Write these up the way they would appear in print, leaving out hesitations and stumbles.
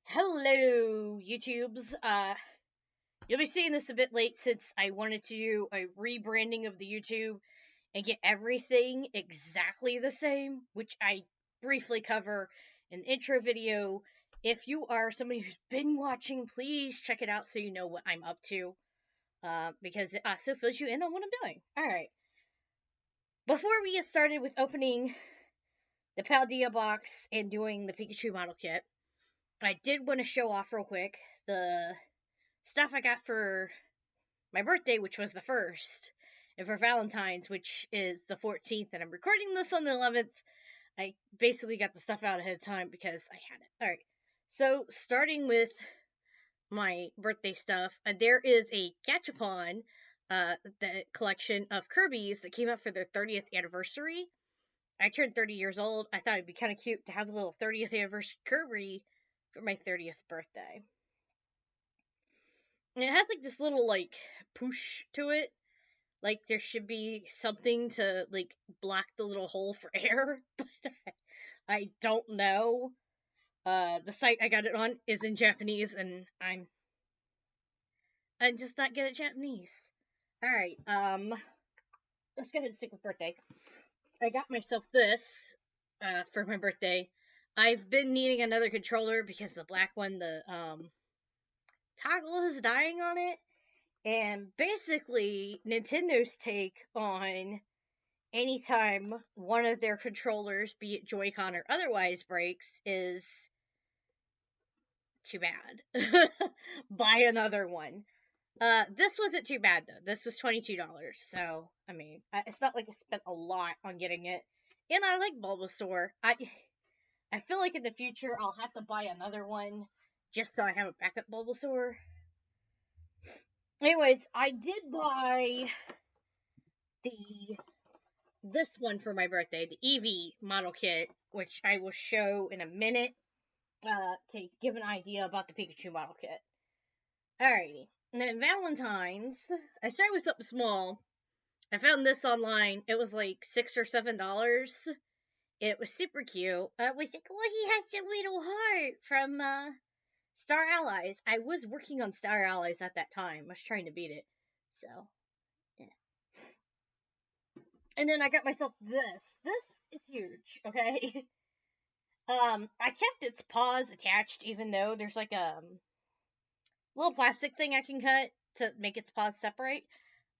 Hello, YouTubes. You'll be seeing this a bit late since I wanted to do a rebranding of the YouTube and get everything exactly the same, which I briefly cover in the intro video. If you are somebody who's been watching, please check it out so you know what I'm up to, because it also fills you in on what I'm doing. Alright. Before we get started with opening the Paldea box and doing the Pikachu model kit, I did want to show off real quick the stuff I got for my birthday, which was the 1st, and for Valentine's, which is the 14th, and I'm recording this on the 11th. I basically got the stuff out ahead of time because I had it. Alright, so starting with my birthday stuff, there is a Gachapon, the collection of Kirby's that came out for their 30th anniversary. I turned 30 years old. I thought it'd be kind of cute to have a little 30th anniversary Kirby for my 30th birthday. And it has like this little like push to it. Like there should be something to like block the little hole for air, but I don't know. The site I got it on is in Japanese, and I'm just not good at Japanese. Alright, let's go ahead and stick with birthday. I got myself this for my birthday. I've been needing another controller because the black one, the toggle is dying on it. And basically, Nintendo's take on anytime one of their controllers, be it Joy-Con or otherwise, breaks is too bad. Buy another one. This wasn't too bad, though. This was $22. So, I mean, it's not like I spent a lot on getting it. And I like Bulbasaur. I feel like in the future I'll have to buy another one just so I have a backup Bulbasaur. Anyways, I did buy this one for my birthday, the Eevee model kit, which I will show in a minute to give an idea about the Pikachu model kit. Alrighty. And then Valentine's, I started with something small. I found this online. It was like $6 or $7. It was super cute. It was like, oh, he has a little heart from Star Allies. I was working on Star Allies at that time. I was trying to beat it. So, yeah. And then I got myself this. This is huge, okay? I kept its paws attached, even though there's like a little plastic thing I can cut to make its paws separate.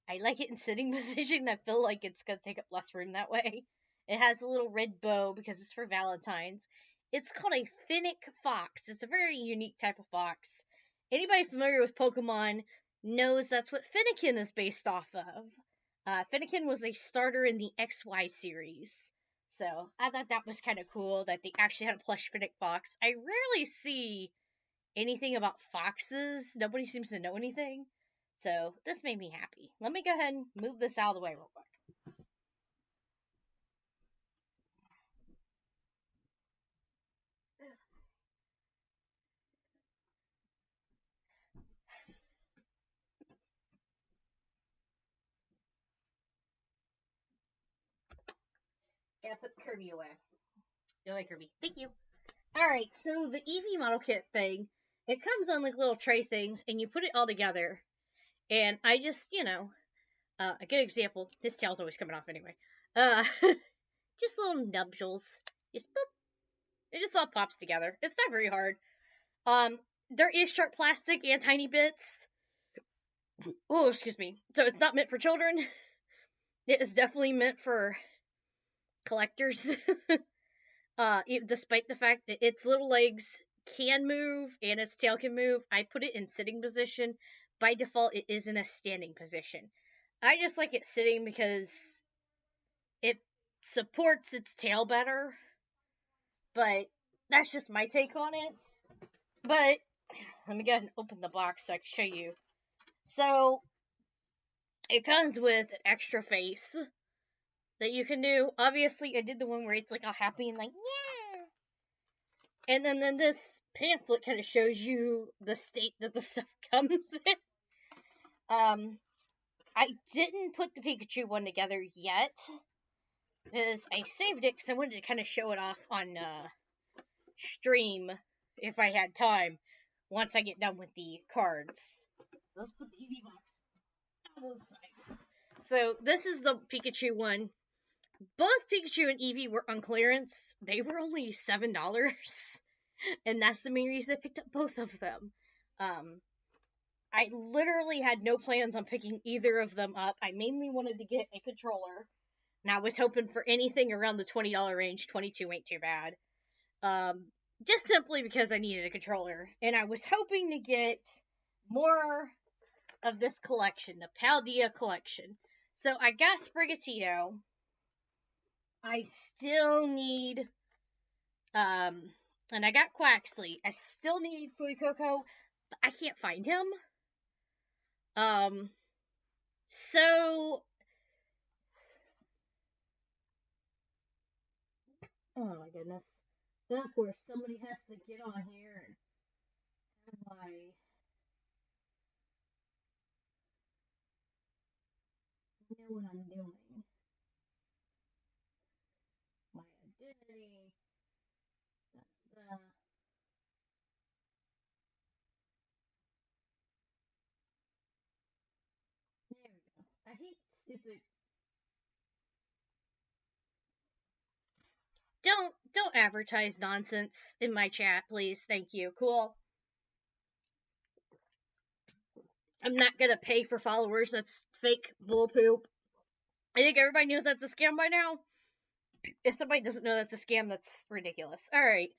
I like it in sitting position. I feel like it's gonna take up less room that way. It has a little red bow because it's for Valentine's. It's called a Finnick fox. It's a very unique type of fox. Anybody familiar with Pokemon knows that's what Finnegan is based off of. Finnegan was a starter in the XY series. So, I thought that was kind of cool that they actually had a plush Finnick fox. I rarely see anything about foxes. Nobody seems to know anything. So, this made me happy. Let me go ahead and move this out of the way real quick. Gotta put Kirby away. You like Kirby. Thank you. Alright, so the Eevee model kit thing, it comes on like little tray things, and you put it all together. And I just, a good example, his tail's always coming off anyway. Just little nubs. Just boop. It just all pops together. It's not very hard. There is sharp plastic and tiny bits. Oh, excuse me. So it's not meant for children. It is definitely meant for collectors. Despite the fact that its little legs can move and its tail can move, I put it in sitting position. By default, it is in a standing position. I just like it sitting because it supports its tail better. But that's just my take on it. But let me go ahead and open the box so I can show you. So it comes with an extra face that you can do. Obviously, I did the one where it's like all happy and like, yeah. And then this pamphlet kind of shows you the state that the stuff comes in. I didn't put the Pikachu one together yet, because I saved it because I wanted to kind of show it off on stream if I had time once I get done with the cards. So let's put the EV box on the side. So this is the Pikachu one. Both Pikachu and Eevee were on clearance. They were only $7, and that's the main reason I picked up both of them. I literally had no plans on picking either of them up. I mainly wanted to get a controller, and I was hoping for anything around the $20 range. 22 ain't too bad. Just simply because I needed a controller, and I was hoping to get more of this collection, the Paldea collection. So I got Sprigatito. I still need, and I got Quaxley. I still need Fuecoco, but I can't find him. So, oh my goodness. Then of course somebody has to get on here and have know what I'm doing. My identity. There we go. I hate stupid. Don't advertise nonsense in my chat, please. Thank you. Cool. I'm not gonna pay for followers. That's fake bull poop. I think everybody knows that's a scam by now. If somebody doesn't know that's a scam, that's ridiculous. Alright.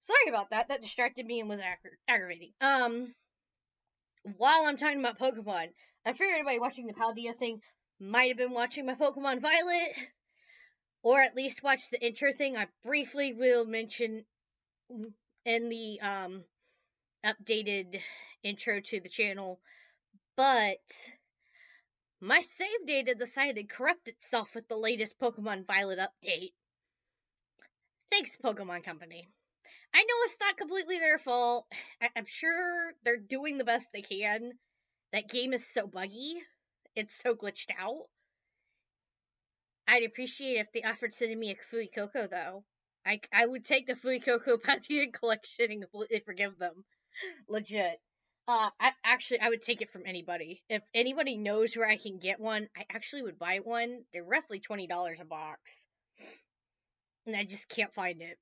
Sorry about that. That distracted me and was aggravating. While I'm talking about Pokemon, I figured anybody watching the Paldea thing might have been watching my Pokemon Violet, or at least watch the intro thing. I briefly will mention in the updated intro to the channel, but my save data decided to corrupt itself with the latest Pokemon Violet update. Thanks, Pokemon Company. I know it's not completely their fault. I'm sure they're doing the best they can. That game is so buggy. It's so glitched out. I'd appreciate if they offered sending me a Fuecoco, though. I would take the Fuecoco Paldea collection and completely forgive them. Legit. I would take it from anybody. If anybody knows where I can get one, I actually would buy one. They're roughly $20 a box. And I just can't find it.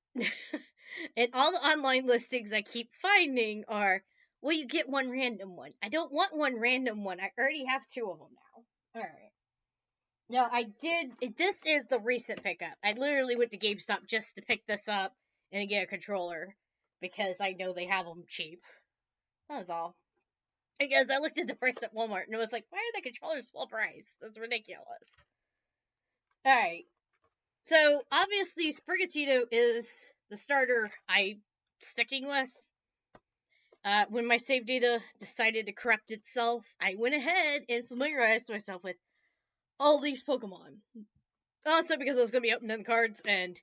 And all the online listings I keep finding are, well, you get one random one. I don't want one random one. I already have two of them now. Alright. No, I did. This is the recent pickup. I literally went to GameStop just to pick this up and get a controller. Because I know they have them cheap. That was all. Because I looked at the price at Walmart and it was like, why are the controllers full price? That's ridiculous. Alright. So, obviously, Sprigatito is the starter I'm sticking with. When my save data decided to corrupt itself, I went ahead and familiarized myself with all these Pokemon. Also, because I was going to be opening the cards, and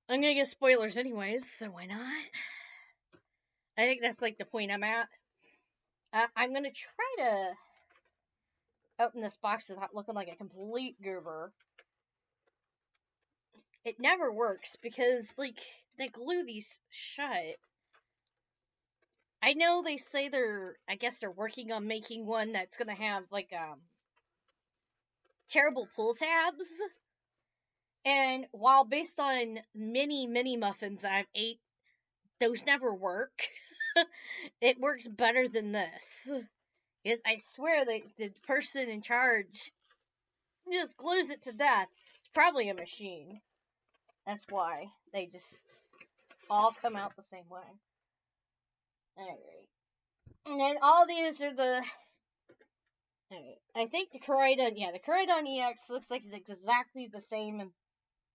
I'm going to get spoilers anyways, so why not? I think that's like the point I'm at. I'm going to try to open this box without looking like a complete goober. It never works because, like, they glue these shut. I know they say I guess they're working on making one that's gonna have, like, terrible pull tabs. And while based on many muffins I've ate, those never work. It works better than this. Because I swear the person in charge just glues it to death. It's probably a machine. That's why they just all come out the same way. Alright. And then all these are the... Alright. I think the Koraidon... Yeah, the Koraidon EX looks like it's exactly the same in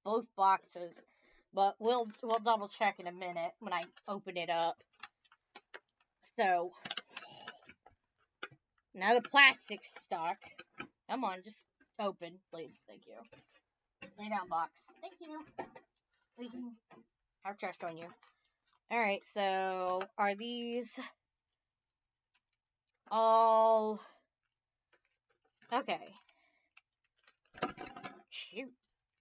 both boxes. But we'll double check in a minute when I open it up. So... Now the plastic stock. Come on, just open, please. Thank you. Lay down, box. Thank you. We can have trust on you. Alright, so are these all... Okay. Shoot.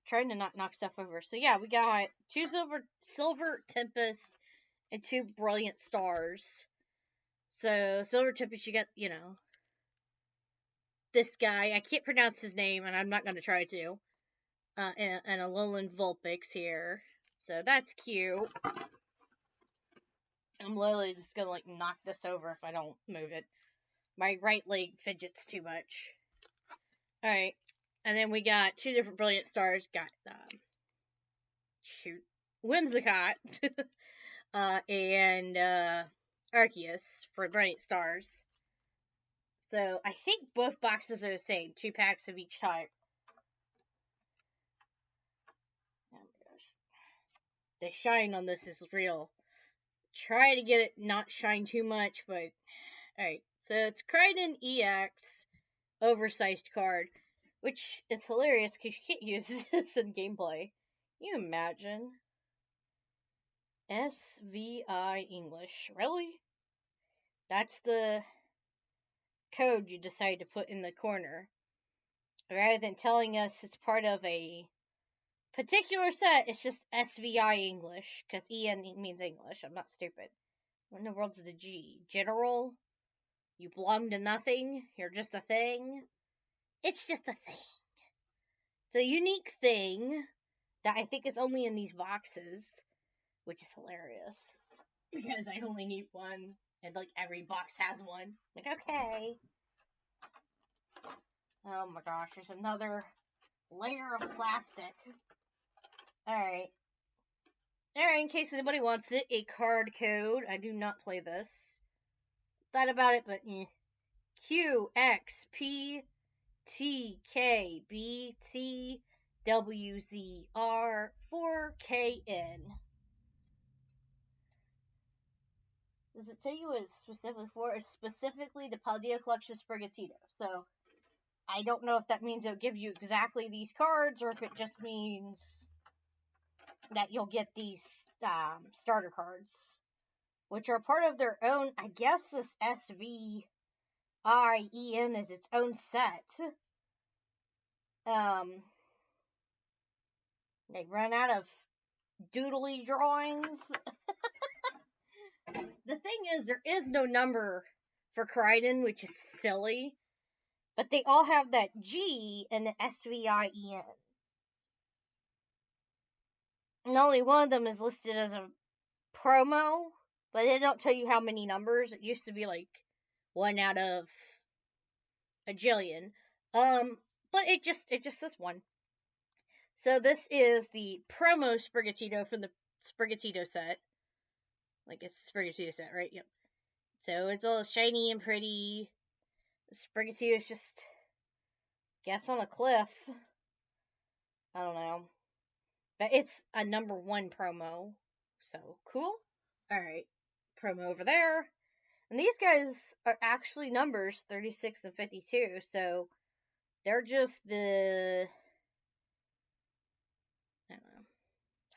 Trying to not knock stuff over. So yeah, we got two Silver Tempest and 2 brilliant stars. So, silver tippets, you got, this guy. I can't pronounce his name, and I'm not going to try to. And a Lowland Vulpix here. So, that's cute. I'm literally just going to, like, knock this over if I don't move it. My right leg fidgets too much. Alright. And then we got 2 different brilliant stars. Got, Whimsicott. And, Arceus for brilliant stars. So, I think both boxes are the same. 2 packs of each type. Oh my gosh. The shine on this is real. Try to get it not shine too much, but... Alright, so it's Crichton EX oversized card, which is hilarious because you can't use this in gameplay. Can you imagine? SVI English. Really? That's the code you decide to put in the corner. Rather than telling us it's part of a particular set, it's just SVI English, because EN means English. I'm not stupid. What in the world's the G? General? You belong to nothing? You're just a thing? It's just a thing. It's a unique thing that I think is only in these boxes, which is hilarious. Because I only need one, and like every box has one. Like, okay. Oh my gosh, there's another layer of plastic. Alright. Alright, in case anybody wants it, a card code. I do not play this. Thought about it, but Q, X, P, T, K, B, T, W, Z, R, 4, K, N. Does it tell you what it's specifically for? It's specifically the Paldea Collection Sprigatito. So, I don't know if that means it'll give you exactly these cards, or if it just means that you'll get these starter cards, which are part of their own. I guess this SVIEN is its own set. They run out of doodly drawings. The thing is, there is no number for Crichton, which is silly. But they all have that G and the SVIEN. And only one of them is listed as a promo, but they don't tell you how many numbers. It used to be like 1 out of a jillion. But it just says 1. So this is the promo Sprigatito from the Sprigatito set. Like, it's a Sprigatito set, right? Yep. So it's all shiny and pretty. The Sprigatito is just, guess, on a cliff. I don't know. But it's a number 1 promo. So, cool. Alright. Promo over there. And these guys are actually numbers 36 and 52. So, they're just the, I don't know,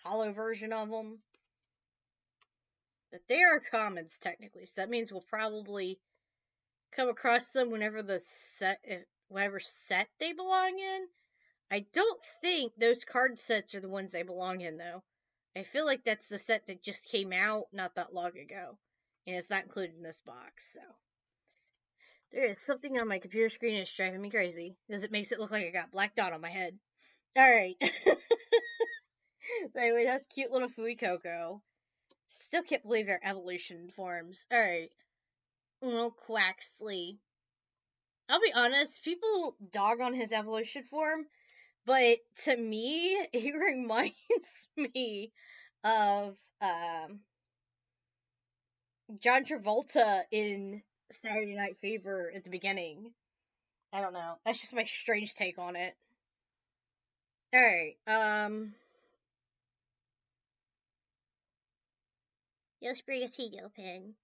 hollow version of them. But they are commons, technically. So that means we'll probably come across them whenever whatever set they belong in. I don't think those card sets are the ones they belong in, though. I feel like that's the set that just came out not that long ago. And it's not included in this box, so. There is something on my computer screen that's driving me crazy. Because it makes it look like I got black dot on my head. Alright. So anyway, that's cute little Fuecoco. Still can't believe their evolution forms. Alright. Little Quaxley. I'll be honest, people dog on his evolution form, but to me, he reminds me of John Travolta in Saturday Night Fever at the beginning. I don't know. That's just my strange take on it. Alright, Yo, Sprigatito pen.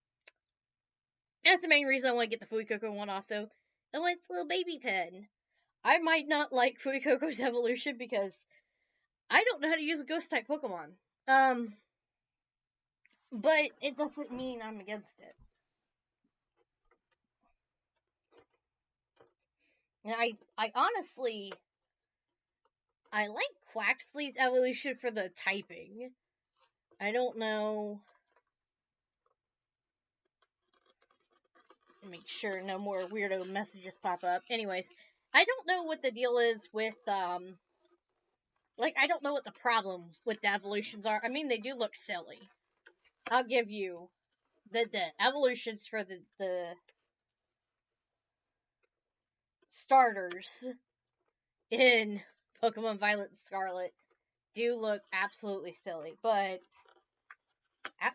That's the main reason I want to get the Fuecoco one also. I want its little baby pen. I might not like Fuecoco's evolution because I don't know how to use a ghost type Pokemon. But it doesn't mean I'm against it. And I honestly, I like Quaxley's evolution for the typing. I don't know Make sure no more weirdo messages pop up. Anyways, I don't know what the deal is with, like, I don't know what the problem with the evolutions are. I mean, they do look silly. I'll give you the evolutions for the starters in Pokemon Violet and Scarlet do look absolutely silly, but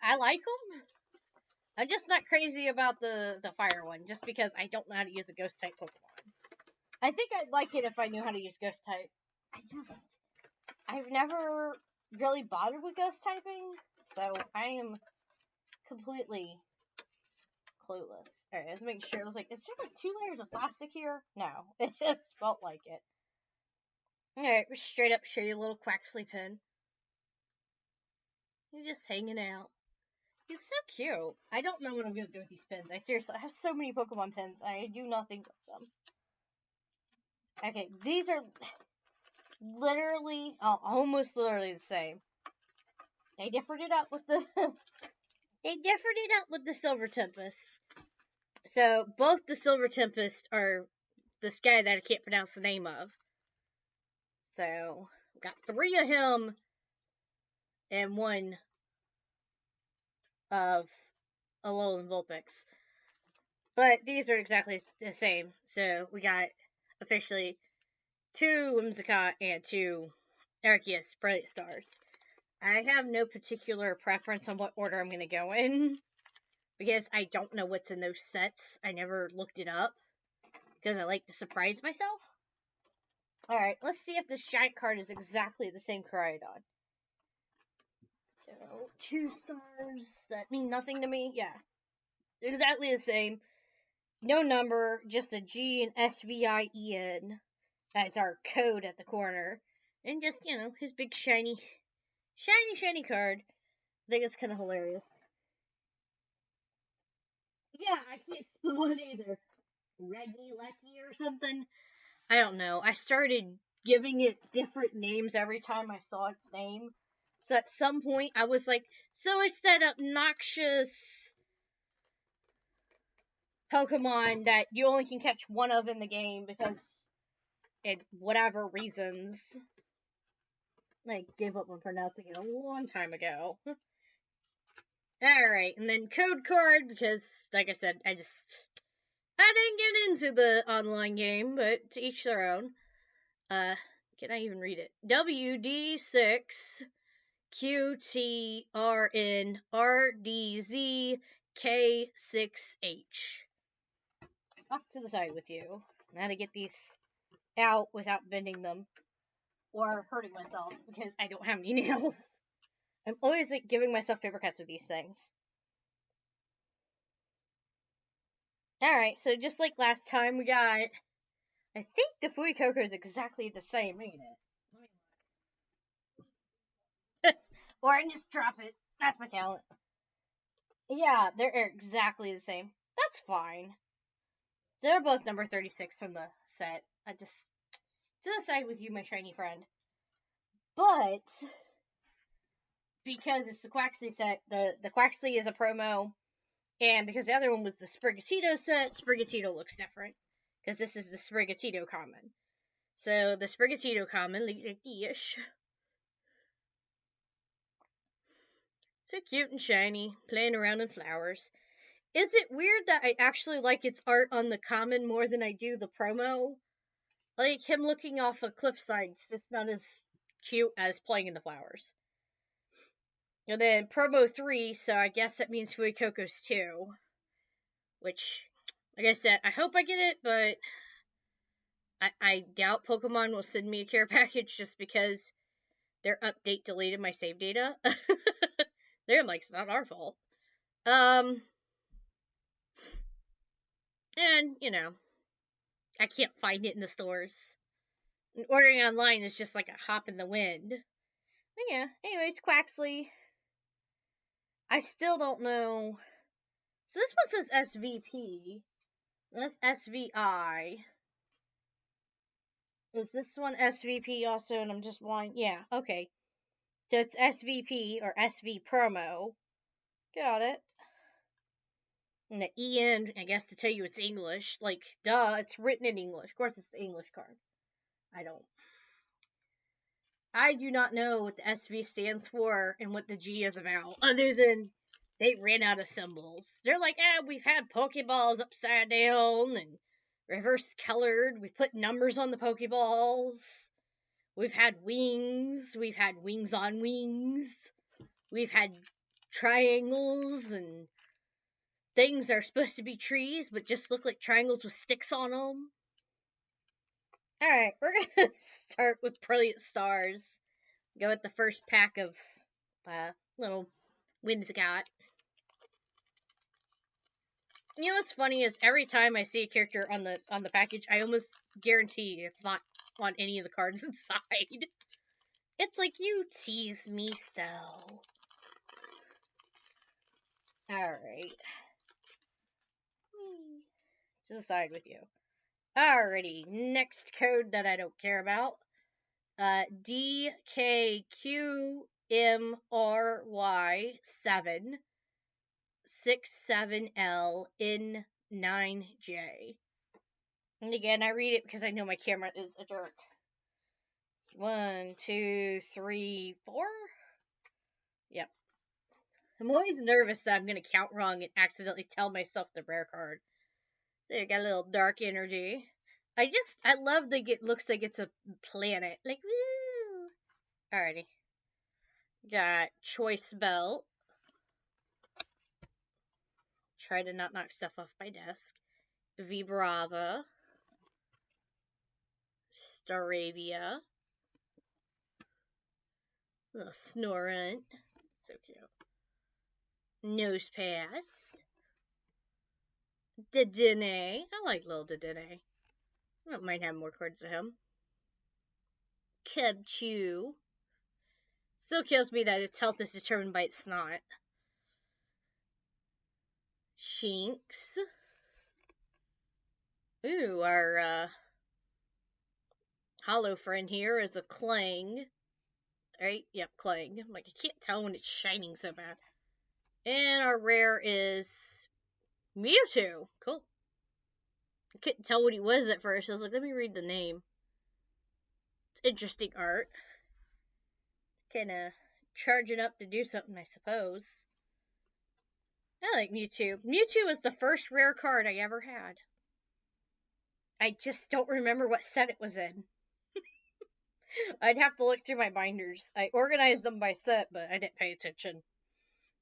I like them. I'm just not crazy about the fire one, just because I don't know how to use a ghost type Pokemon. I think I'd like it if I knew how to use ghost type. I've never really bothered with ghost typing, so I am completely clueless. Alright, let's make sure. I was like, is there like 2 layers of plastic here? No, it just felt like it. Alright, we're straight up show you a little Quaxley pin. You're just hanging out. He's so cute. I don't know what I'm gonna do with these pins. I seriously have so many Pokemon pins. I do nothing with them. Okay, these are literally, almost literally the same. They differed it up with the Silver Tempest. So both the Silver Tempest are this guy that I can't pronounce the name of. So got 3 of him and 1 of Alolan Vulpix. But these are exactly the same. So we got officially 2 Whimsicott and 2 Arceus Brilliant Stars. I have no particular preference on what order I'm going to go in, because I don't know what's in those sets. I never looked it up, because I like to surprise myself. Alright, let's see if this giant card is exactly the same Koraidon. So, 2 stars, that mean nothing to me? Yeah. Exactly the same. No number, just a G and SVIEN as our code at the corner. And just, his big shiny card. I think it's kind of hilarious. Yeah, I can't spell it either. Reggie Lecky or something. I don't know. I started giving it different names every time I saw its name. So at some point I was like, so it's that obnoxious Pokemon that you only can catch 1 of in the game because whatever reasons. I gave up on pronouncing it a long time ago. Alright, and then code card, because, like I said, I didn't get into the online game, but to each their own. Can I even read it? WD6 QTRNRDZK6H. Off to the side with you. Now to get these out without bending them or hurting myself because I don't have any nails. I'm always like giving myself paper cuts with these things. Alright, so just like last time, we got, I think the Fuecoco is exactly the same, ain't it? Or I can just drop it. That's my talent. Yeah, they're exactly the same. That's fine. They're both number 36 from the set. I just, to the side with you, my shiny friend. But, because it's the Quaxley set, the Quaxley is a promo, and because the other one was the Sprigatito set, Sprigatito looks different. Because this is the Sprigatito common. So, the Sprigatito common, like this. So cute and shiny, playing around in flowers. Is it weird that I actually like its art on the common more than I do the promo? Like him looking off a cliffside, it's just not as cute as playing in the flowers. And then promo 3, so I guess that means Fuecoco's 2. Which, like I said, I hope I get it, but I doubt Pokemon will send me a care package just because their update deleted my save data. They're like, it's not our fault. And, I can't find it in the stores. And ordering online is just like a hop in the wind. But yeah, anyways, Quaxley. I still don't know. So this one says SVP. That's SVI. Is this one SVP also? And I'm just blind. Yeah, okay. So it's SVP or SV promo. Got it. And the EN, I guess to tell you it's English. Like, duh, it's written in English. Of course it's the English card. I do not know what the SV stands for and what the G is about, other than they ran out of symbols. They're like, we've had Pokeballs upside down and reverse colored. We put numbers on the Pokeballs. We've had wings. We've had wings on wings. We've had triangles and things that are supposed to be trees but just look like triangles with sticks on them. Alright, we're gonna start with Brilliant Stars. Go with the first pack of little Whimsicott. You know what's funny is every time I see a character on the package, I almost guarantee it's not on any of the cards inside. It's like, you tease me so. Alright. To the side with you. Alrighty, next code that I don't care about. DKQMRY7 67LN9J. And again, I read it because I know my camera is a jerk. 1, 2, 3, 4? Yep. I'm always nervous that I'm going to count wrong and accidentally tell myself the rare card. So you got a little dark energy. I love that it looks like it's a planet. Like, woo! Alrighty. Got Choice Belt. Try to not knock stuff off my desk. Vibrava. Staravia. Little Snorunt. So cute. Nosepass. Dedenne. I like little Dedenne. I don't mind having more cards to him. Kebchew. Still kills me that its health is determined by its snot. Shinx. Ooh, our hollow friend here is a Clang. Right? Yep, Clang. I'm like, I can't tell when it's shining so bad. And our rare is Mewtwo. Cool. I couldn't tell what he was at first. I was like, let me read the name. It's interesting art. Kinda charging up to do something, I suppose. I like Mewtwo. Mewtwo was the first rare card I ever had. I just don't remember what set it was in. I'd have to look through my binders. I organized them by set, but I didn't pay attention.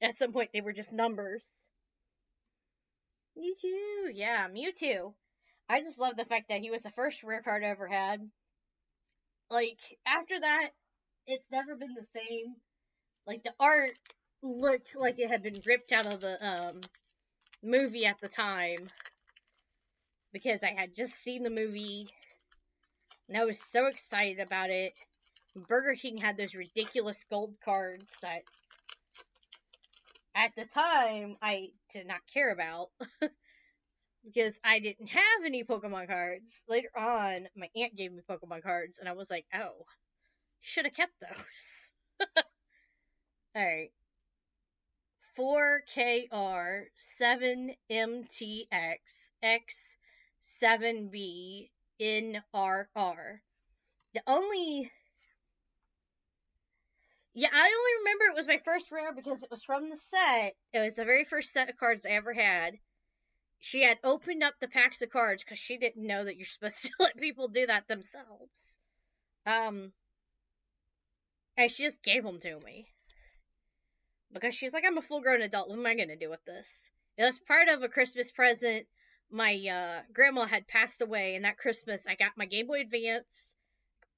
At some point, they were just numbers. Mewtwo! Yeah, Mewtwo. I just love the fact that he was the first rare card I ever had. Like, after that, it's never been the same. Like, the art looked like it had been ripped out of the movie at the time. Because I had just seen the movie. And I was so excited about it. Burger King had those ridiculous gold cards that at the time I did not care about. Because I didn't have any Pokemon cards. Later on, my aunt gave me Pokemon cards, and I was like, oh, should have kept those. Alright. 4KR 7MTX X7B NRR. The only... Yeah, I only remember it was my first rare because it was from the set. It was the very first set of cards I ever had. She had opened up the packs of cards because she didn't know that you're supposed to let people do that themselves. And she just gave them to me. Because she's like, I'm a full-grown adult. What am I going to do with this? It was part of a Christmas present. My grandma had passed away, and that Christmas I got my Game Boy Advance,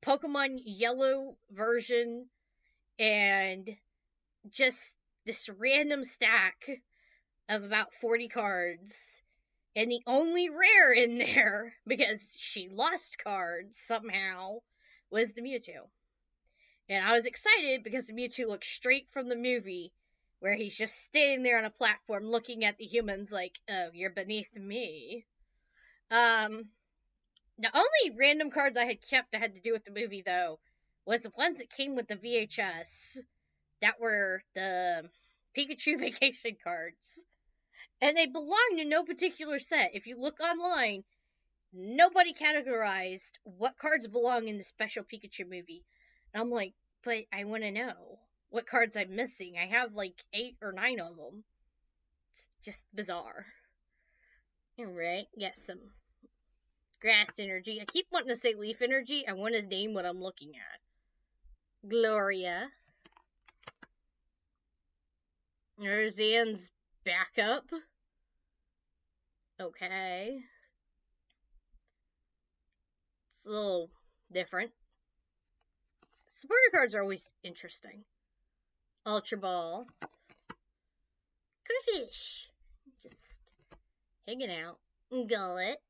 Pokemon Yellow version, and just this random stack of about 40 cards. And the only rare in there, because she lost cards somehow, was the Mewtwo. And I was excited because the Mewtwo looked straight from the movie, where he's just standing there on a platform looking at the humans like, oh, you're beneath me. The only random cards I had kept that had to do with the movie, though, was the ones that came with the VHS. That were the Pikachu vacation cards. And they belong to no particular set. If you look online, nobody categorized what cards belong in the Special Pikachu movie. And I'm like, but I want to know what cards I'm missing. I have like 8 or 9 of them. It's just bizarre. Alright, got some grass energy. I keep wanting to say leaf energy. I want to name what I'm looking at. Gloria. There's Zan's backup. Okay. It's a little different. Supporter cards are always interesting. Ultra Ball. Goodfish. Just hanging out. Gullet.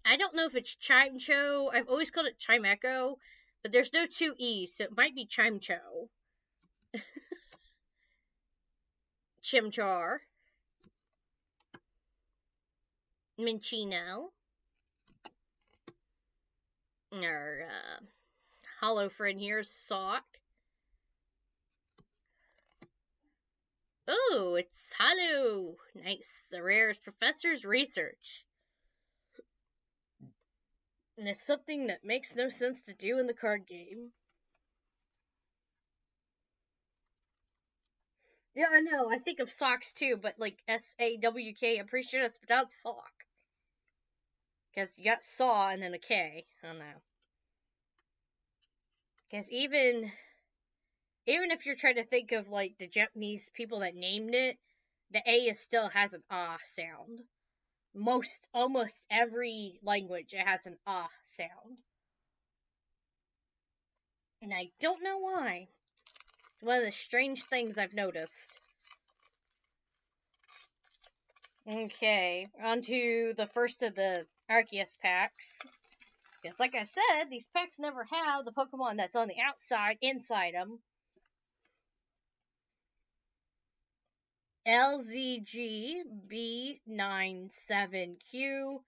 I don't know if it's Chimecho. I've always called it Chimecho, but there's no 2 E's, so it might be Chimecho. Chimchar. Minchino. Our hollow friend here is Sock. Oh, it's hollow. Nice. The rarest professor's research. And it's something that makes no sense to do in the card game. Yeah, I know. I think of socks too, but like S-A-W-K. I'm pretty sure that's without sock. Because you got saw and then a K. I don't know. Because even if you're trying to think of like the Japanese people that named it, the A still has an ah sound. Almost every language, it has an ah sound. And I don't know why. One of the strange things I've noticed. Okay, on to the first of the Arceus packs. Because like I said, these packs never have the Pokemon that's on the outside, inside them. LZG B97Q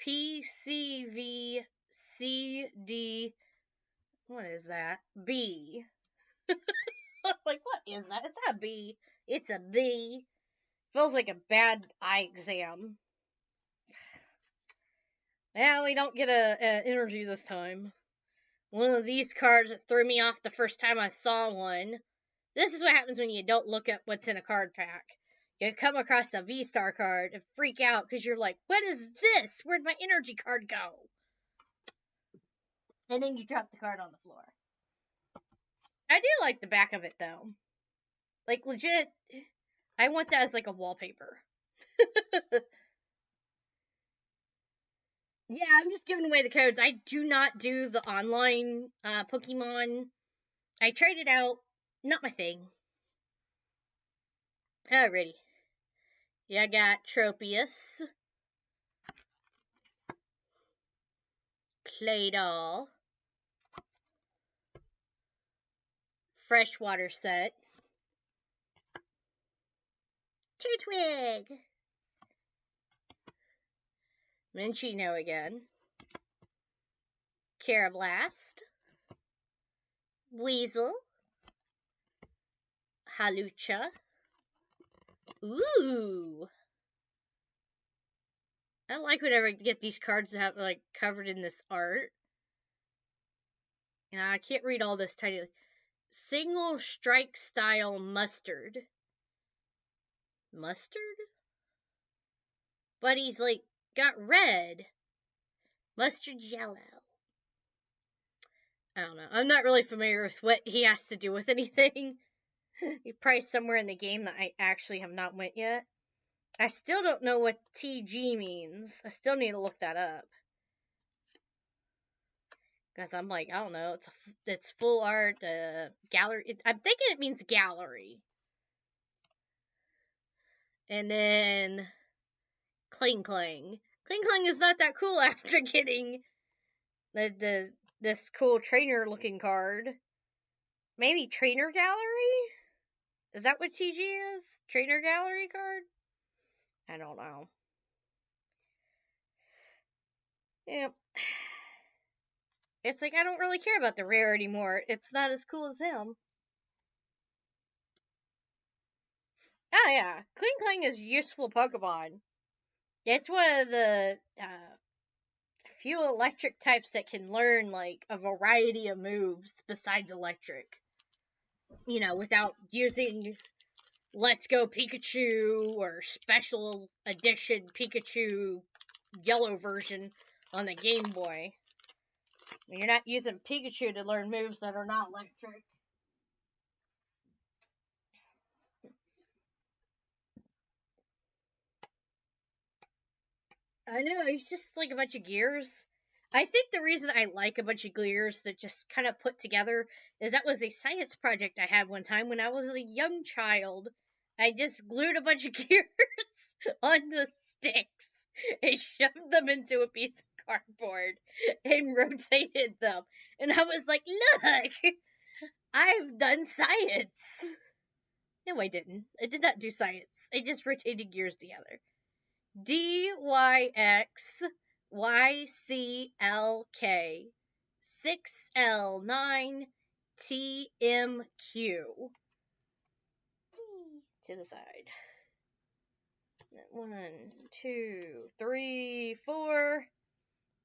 PCVCD. What is that? B. Like, what is that? It's not a B. It's a B. Feels like a bad eye exam. Yeah, we don't get a energy this time. One of these cards that threw me off the first time I saw one. This is what happens when you don't look at what's in a card pack. You come across a V-Star card and freak out because you're like, what is this? Where'd my energy card go? And then you drop the card on the floor. I do like the back of it though. Like legit, I want that as like a wallpaper. Yeah, I'm just giving away the codes. I do not do the online Pokemon. I tried it out. Not my thing. Alrighty. Yeah, I got Tropius. Claydol. Freshwater set. Turtwig. Minchino again. Carablast. Weasel. Halucha. Ooh. I like whenever I get these cards that have like covered in this art. And I can't read all this tiny. Single strike style mustard. Mustard? But he's like got red. Mustard yellow. I don't know. I'm not really familiar with what he has to do with anything. He's probably somewhere in the game that I actually have not went yet. I still don't know what TG means. I still need to look that up. Because I'm like, I don't know. It's full art, gallery. I'm thinking it means gallery. And then Kling Kling. Kling Kling is not that cool after getting this cool trainer looking card. Maybe trainer gallery? Is that what TG is? Trainer gallery card? I don't know. Yep. It's like I don't really care about the rare anymore. It's not as cool as him. Oh yeah, Kling Kling is a useful Pokemon. It's one of the few electric types that can learn like a variety of moves besides electric. You know, without using Let's Go Pikachu or Special Edition Pikachu Yellow version on the Game Boy. You're not using Pikachu to learn moves that are not electric. I know, it's just like a bunch of gears. I think the reason I like a bunch of gears that just kind of put together is that was a science project I had one time when I was a young child. I just glued a bunch of gears onto sticks and shoved them into a piece of cardboard and rotated them. And I was like, look, I've done science. No, I didn't. I did not do science. I just rotated gears together. DYXYCLK 6L9TMQ. To the side. 1, 2, 3, 4.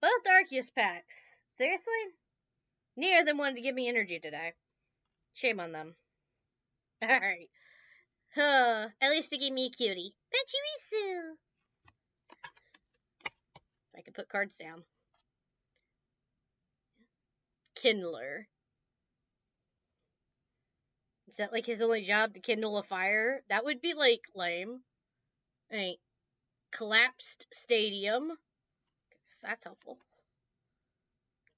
Both Arceus packs. Seriously? Neither of them wanted to give me energy today. Shame on them. Alright. At least they gave me a cutie. Pachirisu! I can put cards down. Kindler. Is that like his only job to kindle a fire? That would be like lame. Right. Collapsed stadium. That's helpful.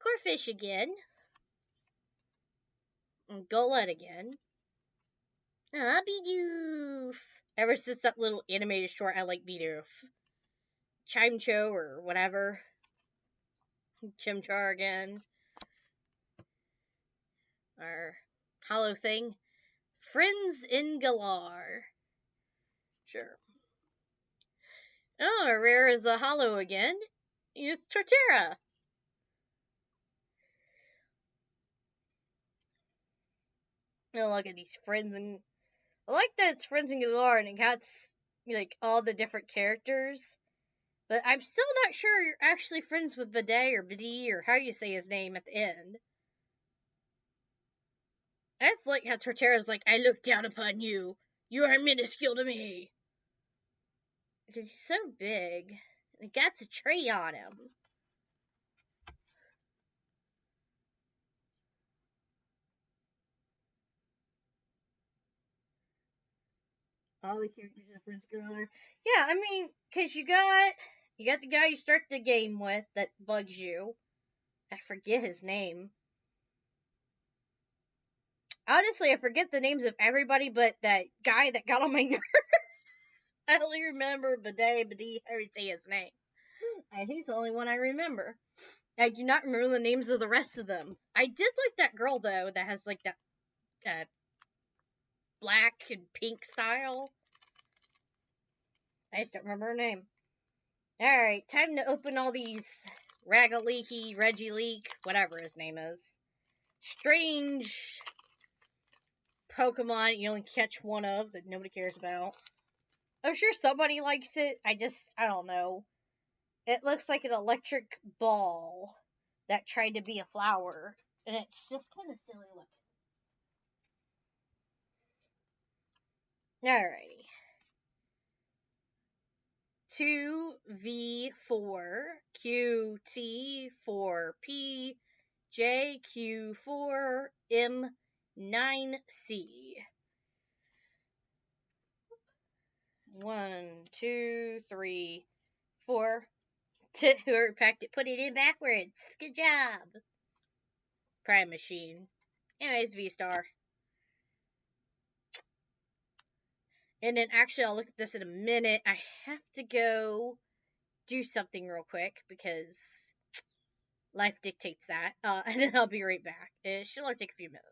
Corfish again. And Golett again. Ah, Bidoof. Ever since that little animated short, I like Bidoof. Chimcho or whatever. Chimchar again. Our hollow thing. Friends in Galar. Sure. Oh, rare is a hollow again. It's Torterra. Oh, look at these friends and I like that it's Friends in Galar and it got like all the different characters. But I'm still not sure you're actually friends with Bidet or Biddy or how you say his name at the end. I just like how Torterra's like, I look down upon you. You are minuscule to me. Because he's so big. And he got a tree on him. All the characters in Friends Galar. Yeah, I mean, because you got the guy you start the game with that bugs you. I forget his name. Honestly, I forget the names of everybody but that guy that got on my nerves. I only remember Biddy, how you say his name. And he's the only one I remember. I do not remember the names of the rest of them. I did like that girl, though, that has, like, that black and pink style. I just don't remember her name. Alright, time to open all these Ragaleaky, Regileak, whatever his name is. Strange Pokemon you only catch one of that nobody cares about. I'm sure somebody likes it. I don't know. It looks like an electric ball that tried to be a flower. And it's just kind of silly looking. Alrighty. 2V4 QT4P JQ4M9C. 1, 2, 3, 4. Whoever packed it put it in backwards. Good job. Prime Machine. Anyways, V-Star. And then actually, I'll look at this in a minute. I have to go do something real quick because life dictates that. And then I'll be right back. It should only take a few minutes.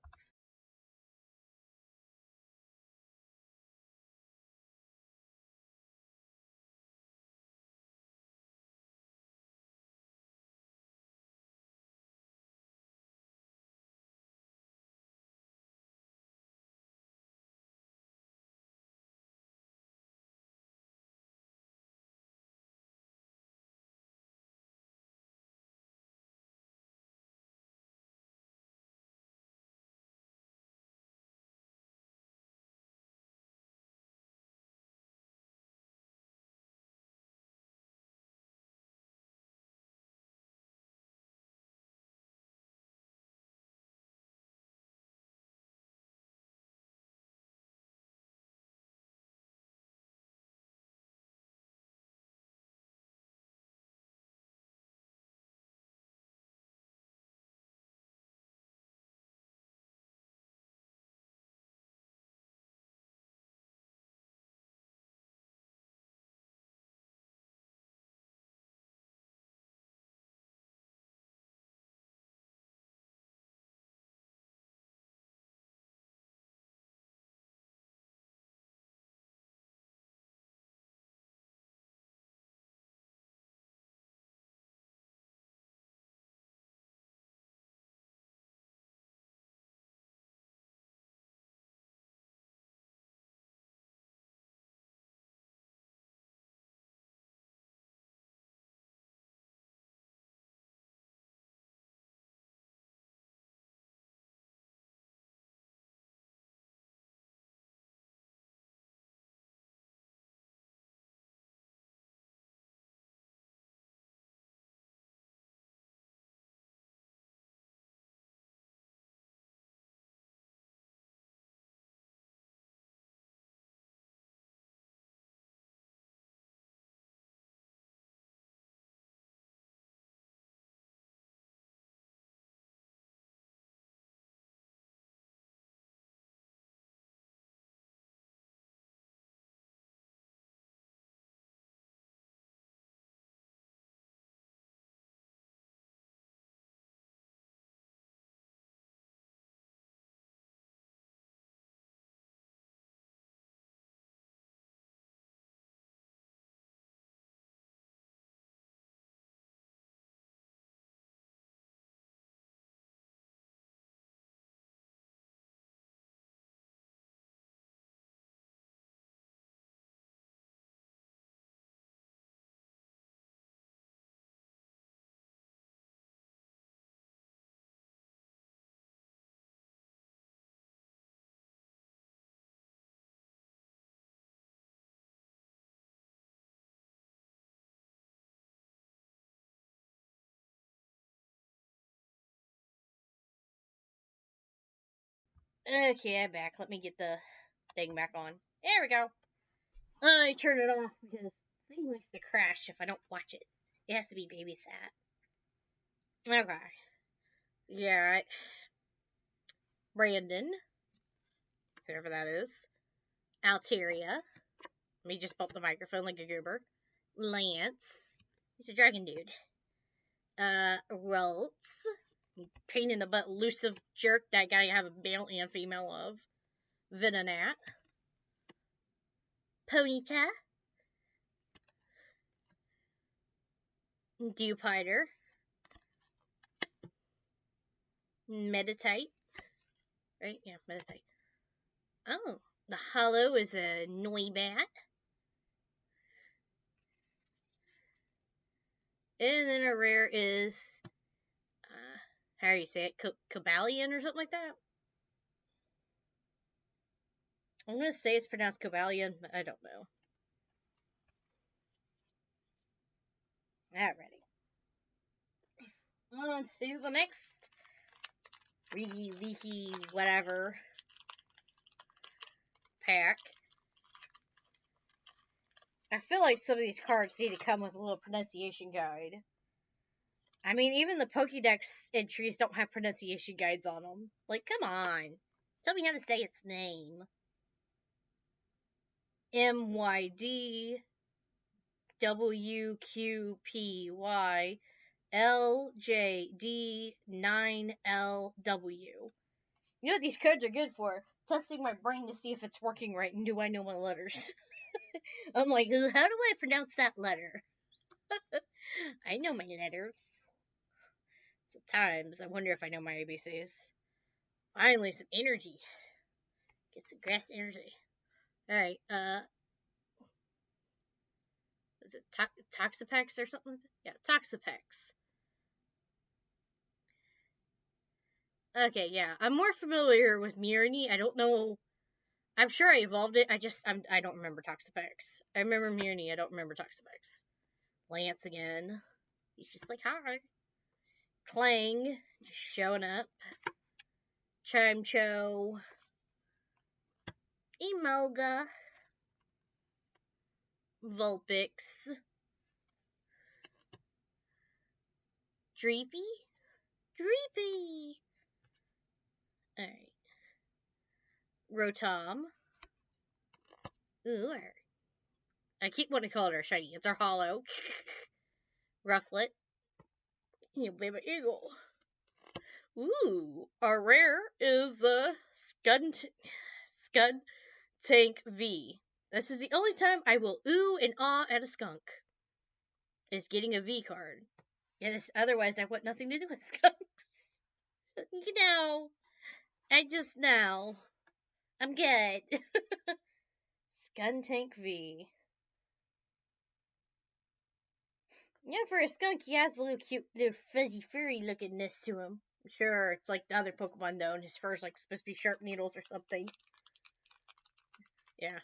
Okay, I'm back. Let me get the thing back on. There we go. I turn it off because the thing likes to crash if I don't watch it. It has to be babysat. Okay. Yeah, right. Brandon, whoever that is. Alteria. Let me just bump the microphone like a goober. Lance. He's a dragon dude. Raltz. Pain in the butt, elusive jerk that guy have a male and female of. Venonat. Ponyta. Dewpider. Meditate. Right? Yeah, meditate. Oh, the hollow is a Noibat. And then a rare is, how do you say it? Cobalion or something like that? I'm going to say it's pronounced Cobalion, but I don't know. Alrighty. On to the next Reedy, leaky, whatever pack. I feel like some of these cards need to come with a little pronunciation guide. I mean, even the Pokédex entries don't have pronunciation guides on them. Like, come on. Tell me how to say its name. MYD WQPY LJD9LW. You know what these codes are good for? Testing my brain to see if it's working right and do I know my letters. I'm like, how do I pronounce that letter? I know my letters. Sometimes I wonder if I know my ABCs. Finally, some energy. Get some grass energy. Alright, is it Toxapex or something? Yeah, Toxapex. Okay, yeah, I'm more familiar with Muriny. I don't know. I'm sure I evolved it. I don't remember Toxapex. I remember Muriny. I don't remember Toxapex. Lance again. He's just like, hi. Clang, just showing up. Chimecho. Emolga. Vulpix. Dreepy? Dreepy! Alright. Rotom. Ooh, I keep wanting to call it our shiny. It's our hollow. Rufflet. You baby eagle. Ooh, our rare is Scud Tank V. This is the only time I will ooh and ah at a skunk. Is getting a V card. Yes, otherwise I want nothing to do with skunks. You know, I just know. I'm good. Tank V. Yeah, for a skunk, he has a little cute, little fuzzy, furry lookingness to him. Sure, it's like the other Pokemon though, and his fur's like supposed to be sharp needles or something. Yeah.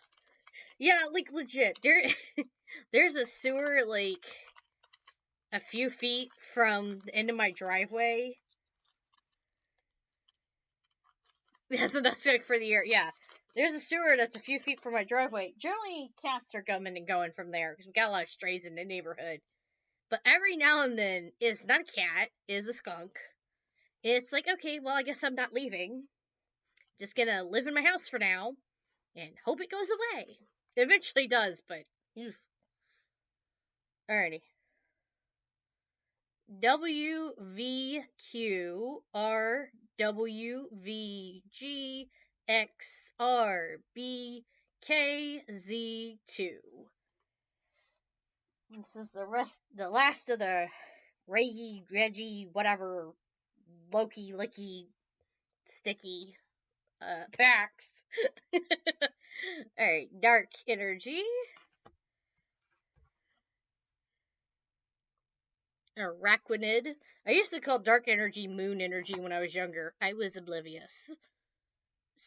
Yeah, like legit. There's a sewer like a few feet from the end of my driveway. Yeah, so that's like for the year. Yeah. There's a sewer that's a few feet from my driveway. Generally, cats are coming and going from there because we got a lot of strays in the neighborhood. But every now and then, it's not a cat, it's a skunk. It's like, okay, well, I guess I'm not leaving. Just gonna live in my house for now and hope it goes away. It eventually does, but. Alrighty. WVQRWVGXRBKZ2. This is the last of the Reggie, whatever, Loki, Licky, Sticky, packs. Alright, Dark Energy. Araquanid. I used to call Dark Energy Moon Energy when I was younger. I was oblivious.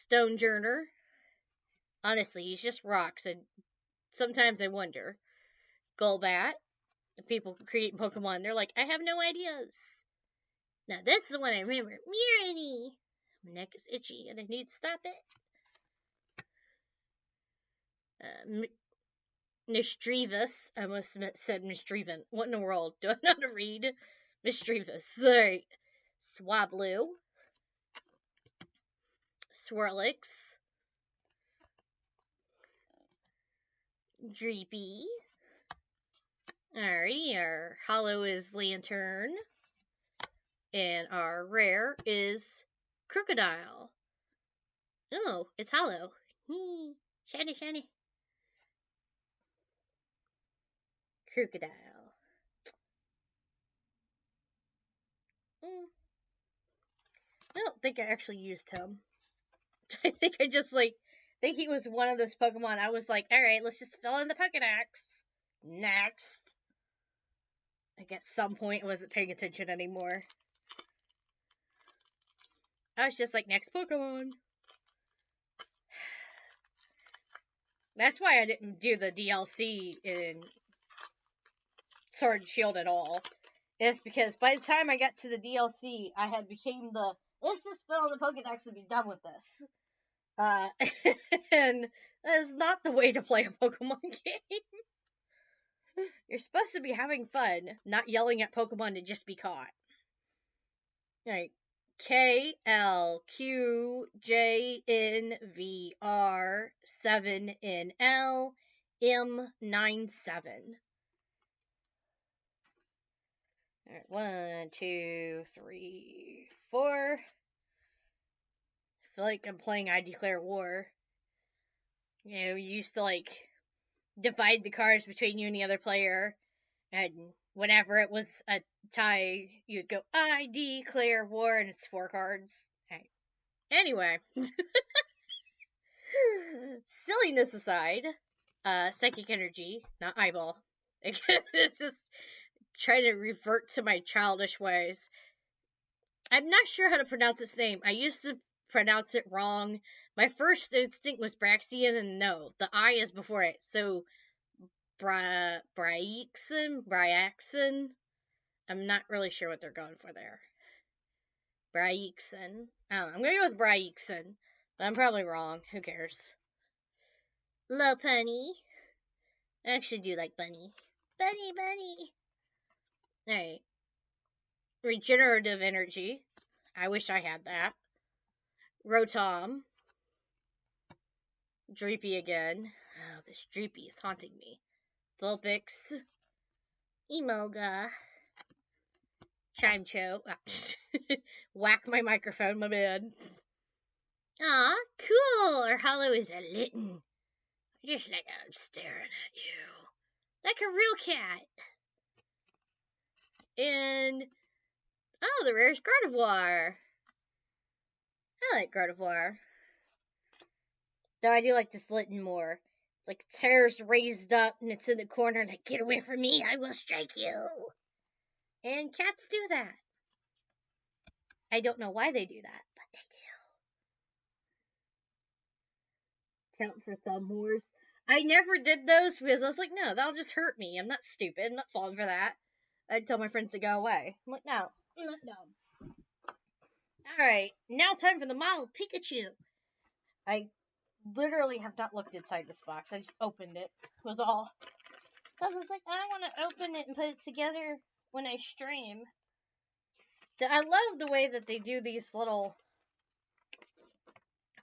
Stonejourner. Honestly, he's just rocks, and sometimes I wonder. Golbat. The people creating Pokemon, they're like, I have no ideas. Now, this is the one I remember. Muriny. My neck is itchy and I need to stop it. Misdreavus. I must have said misdreavant. What in the world? Do I know how to read? Misdreavus. Alright. Swablu. Swirlix. Dreepy. Alrighty, our hollow is Lantern. And our rare is Crocodile. Oh, it's hollow. Shiny, shiny. Crocodile. I don't think I actually used him. I think I just, think he was one of those Pokemon. I was like, alright, let's just fill in the Pokedex. Next. Like, at some point, I wasn't paying attention anymore. I was just like, next Pokemon. That's why I didn't do the DLC in Sword and Shield at all. It's because by the time I got to the DLC, I had became let's just fill in the Pokedex and be done with this. And that is not the way to play a Pokemon game. You're supposed to be having fun, not yelling at Pokemon to just be caught. Alright. KLQJNVR7NL M97. Alright, 1, 2, 3, 4. I feel like I'm playing I Declare War. You know, you used to, divide the cards between you and the other player, and whenever it was a tie, you'd go, I declare war, and it's 4 cards. Right. Anyway. Silliness aside, psychic energy, not eyeball. It's just trying to revert to my childish ways. I'm not sure how to pronounce its name. I used to pronounce it wrong. My first instinct was Braxian, and no, the I is before it. So, Bryaxin. I'm not really sure what they're going for there. Bryaxin. I don't know. I'm gonna go with Bryaxin, but I'm probably wrong. Who cares? Lopunny. I actually do like Bunny. Bunny. Alright. Regenerative energy. I wish I had that. Rotom. Dreepy again. Oh, this Dreepy is haunting me. Vulpix. Emolga. Chimecho. Whack my microphone, my bad. Aw, cool! Our hollow is a Litten. Just like I'm staring at you. Like a real cat. And, oh, the rare's Gardevoir. I like Gardevoir. Though I do like this Litten more. It's like its hair's raised up and it's in the corner like, get away from me, I will strike you. And cats do that. I don't know why they do that, but they do. Count for thumb wars. I never did those because I was like, no, that'll just hurt me. I'm not stupid. I'm not falling for that. I'd tell my friends to go away. I'm like, no, I'm not dumb. Alright, now time for the model Pikachu. I literally have not looked inside this box. I just opened it. Was all. Because I was like, I want to open it and put it together when I stream. I love the way that they do these little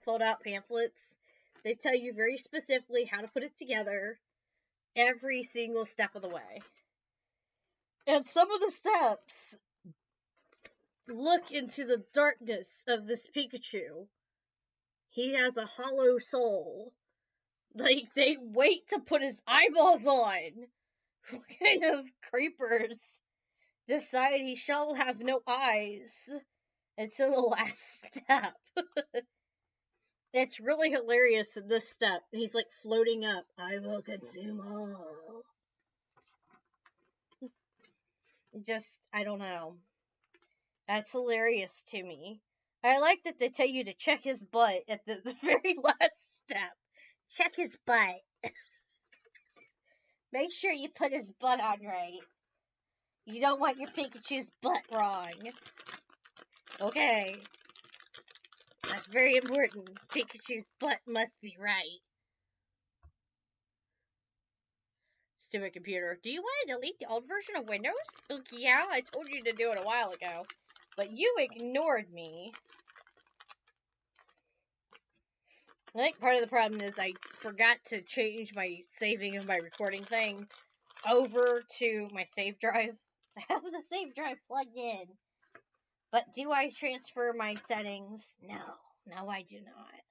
fold-out pamphlets. They tell you very specifically how to put it together every single step of the way. And some of the steps look into the darkness of this Pikachu. He has a hollow soul. Like, they wait to put his eyeballs on. What kind of creepers decide he shall have no eyes until the last step? It's really hilarious in this step. He's like floating up. I will consume all. Just, I don't know. That's hilarious to me. I like that they tell you to check his butt at the very last step. Check his butt. Make sure you put his butt on right. You don't want your Pikachu's butt wrong. Okay. That's very important. Pikachu's butt must be right. Stupid computer. Do you want to delete the old version of Windows? Look, yeah, I told you to do it a while ago. But you ignored me. I think part of the problem is I forgot to change my saving of my recording thing over to my save drive. I have the save drive plugged in. But do I transfer my settings? No. No, I do not.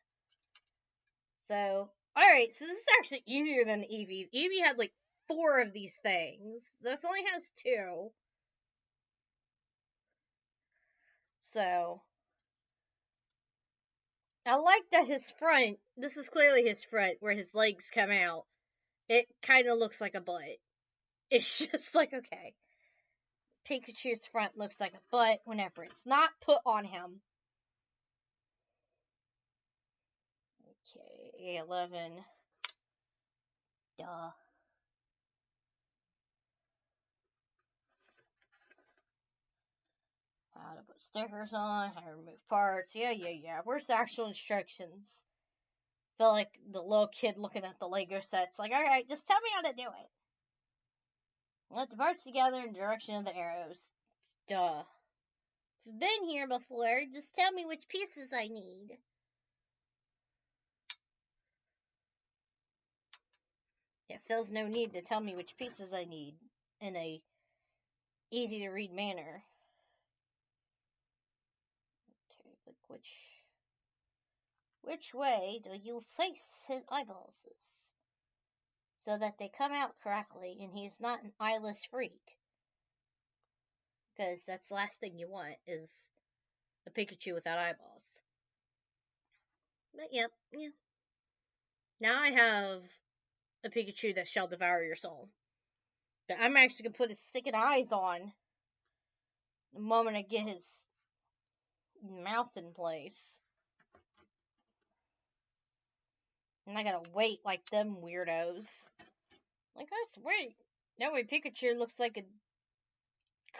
So, alright, so this is actually easier than the Eevee. The Eevee had like 4 of these things. This only has 2. So, I like that his front, this is clearly his front, where his legs come out. It kind of looks like a butt. It's just like, okay. Pikachu's front looks like a butt whenever it's not put on him. Okay, 11. Duh. How to put stickers on, how to remove parts. Yeah. Where's the actual instructions? I feel like the little kid looking at the Lego sets, like, alright, just tell me how to do it. Let the parts together in the direction of the arrows. Duh. I've been here before. Just tell me which pieces I need. It feels no need to tell me which pieces I need in a easy to read manner. Okay, like which way do you face his eyeballs so that they come out correctly and he's not an eyeless freak? Because that's the last thing you want is a Pikachu without eyeballs. But yeah. Now I have a Pikachu that shall devour your soul. But I'm actually gonna put his sticking eyes on the moment I get his mouth in place. And I gotta wait like them weirdos. Like, I swear, that way Pikachu looks like a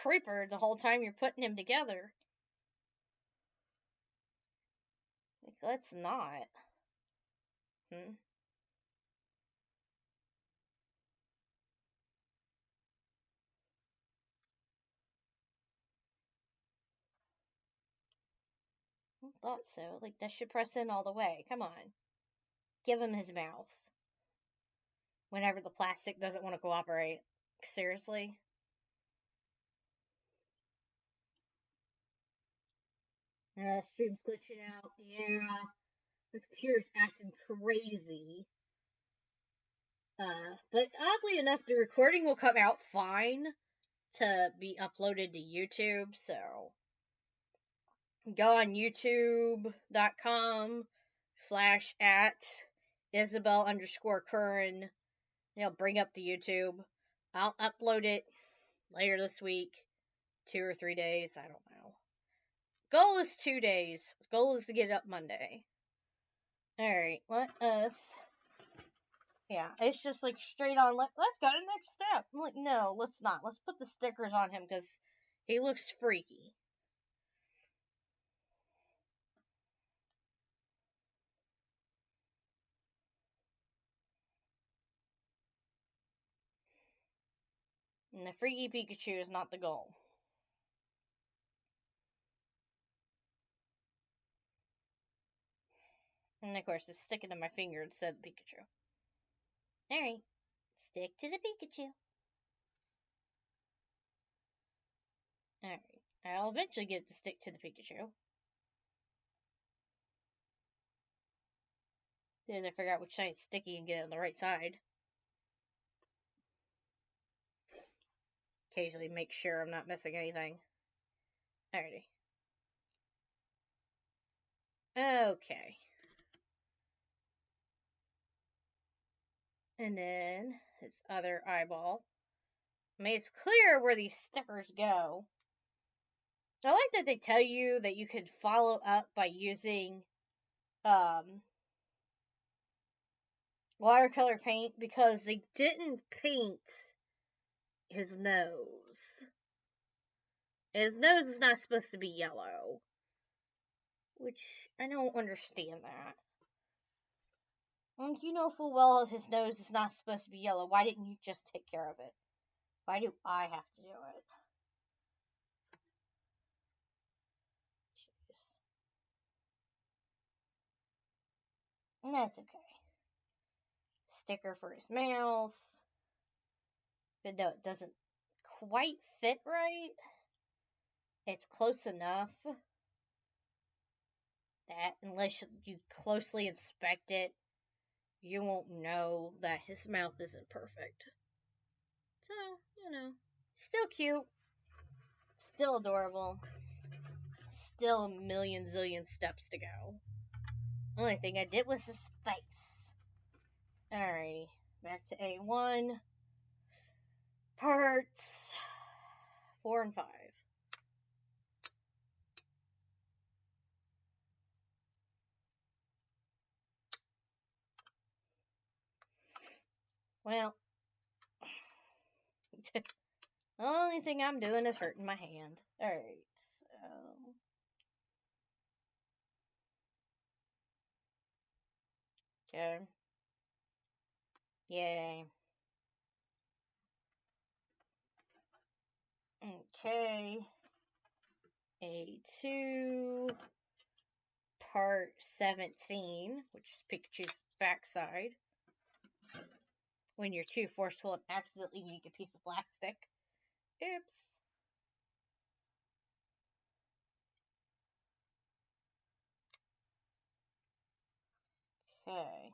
creeper the whole time you're putting him together. Like, let's not. I thought so. Like, that should press in all the way. Come on. Give him his mouth. Whenever the plastic doesn't want to cooperate. Seriously? Stream's glitching out. Yeah. The computer's acting crazy. But oddly enough, the recording will come out fine to be uploaded to YouTube, so go on youtube.com/@ Isabel_Curran. They'll bring up the YouTube. I'll upload it later this week. 2 or 3 days, I don't know. Goal is 2 days. Goal is to get it up Monday. Alright, let us... Yeah, it's just like straight on, let's go to the next step. I'm like, no, let's not. Let's put the stickers on him because he looks freaky. And the freaky Pikachu is not the goal. And of course, it's sticking to my finger instead of the Pikachu. Alright, stick to the Pikachu. Alright, I'll eventually get it to stick to the Pikachu. As I figure out which side is sticky and get it on the right side. Occasionally make sure I'm not missing anything. Alrighty. Okay. And then his other eyeball. I mean, it's clear where these stickers go. I like that they tell you that you could follow up by using watercolor paint because they didn't paint his nose. His nose is not supposed to be yellow. Which I don't understand that. And you know full well his nose is not supposed to be yellow. Why didn't you just take care of it? Why do I have to do it? Jeez. And that's okay. Sticker for his mouth. But no, it doesn't quite fit right. It's close enough that unless you closely inspect it, you won't know that his mouth isn't perfect. So, you know, still cute, still adorable, still a million zillion steps to go. Only thing I did was his face. Alrighty, back to A1. Parts 4 and 5. Well, the only thing I'm doing is hurting my hand. Alright, so. Okay. Yay. Okay. A2. Part 17, which is Pikachu's backside. When you're too forceful and accidentally yank a piece of plastic. Oops. Okay.